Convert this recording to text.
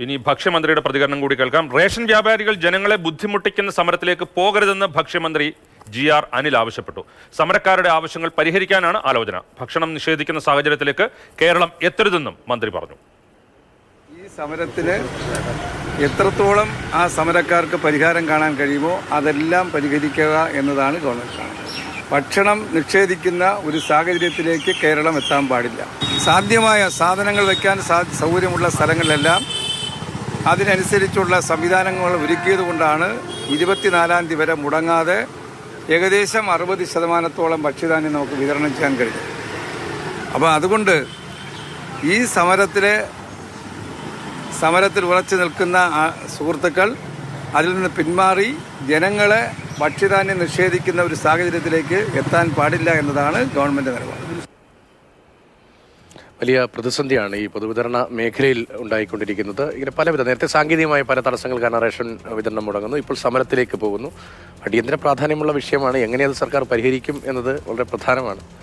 ഇനി ഭക്ഷ്യമന്ത്രിയുടെ പ്രതികരണം കൂടി കേൾക്കാം. റേഷൻ വ്യാപാരികൾ ജനങ്ങളെ ബുദ്ധിമുട്ടിക്കുന്ന സമരത്തിലേക്ക് പോകരുതെന്ന് ഭക്ഷ്യമന്ത്രി GR അനിൽ ആവശ്യപ്പെട്ടു. സമരക്കാരുടെ ആവശ്യങ്ങൾ പരിഹരിക്കാനാണ് ആലോചന. ഭക്ഷണം നിഷേധിക്കുന്ന സാഹചര്യത്തിലേക്ക് കേരളം എത്തരുതെന്നും മന്ത്രി പറഞ്ഞു. ഈ സമരത്തിന് എത്രത്തോളം ആ സമരക്കാർക്ക് പരിഹാരം കാണാൻ കഴിയുമോ അതെല്ലാം പരിഹരിക്കുക എന്നതാണ് ഗവൺമെന്റ് കാണുന്നത്. ഭക്ഷണം നിഷേധിക്കുന്ന ഒരു സാഹചര്യത്തിലേക്ക് കേരളം എത്താൻ പാടില്ല. സാധ്യമായ സാധനങ്ങൾ വയ്ക്കാൻ സൗകര്യമുള്ള സ്ഥലങ്ങളിലെല്ലാം അതിനനുസരിച്ചുള്ള സംവിധാനങ്ങൾ ഒരുക്കിയതുകൊണ്ടാണ് 24-ാം തീയതി വരെ മുടങ്ങാതെ ഏകദേശം 60% ഭക്ഷ്യധാന്യം നമുക്ക് വിതരണം ചെയ്യാൻ കഴിയും. അപ്പോൾ അതുകൊണ്ട് ഈ സമരത്തിൽ ഉറച്ചു നിൽക്കുന്ന സുഹൃത്തുക്കൾ അതിൽ നിന്ന് പിന്മാറി ജനങ്ങളെ ഭക്ഷ്യധാന്യം നിഷേധിക്കുന്ന ഒരു സാഹചര്യത്തിലേക്ക് എത്താൻ പാടില്ല എന്നതാണ് ഗവൺമെൻറ് നിലപാട്. വലിയ പ്രതിസന്ധിയാണ് ഈ പൊതുവിതരണ മേഖലയിൽ ഉണ്ടായിക്കൊണ്ടിരിക്കുന്നത്. ഇങ്ങനെ നേരത്തെ സാങ്കേതികമായ പല തടസ്സങ്ങൾ കാരണം റേഷൻ വിതരണം മുടങ്ങുന്നു. ഇപ്പോൾ സമരത്തിലേക്ക് പോകുന്നു. അടിയന്തര പ്രാധാന്യമുള്ള വിഷയമാണ്. എങ്ങനെ അത് സർക്കാർ പരിഹരിക്കും എന്നത് വളരെ പ്രധാനമാണ്.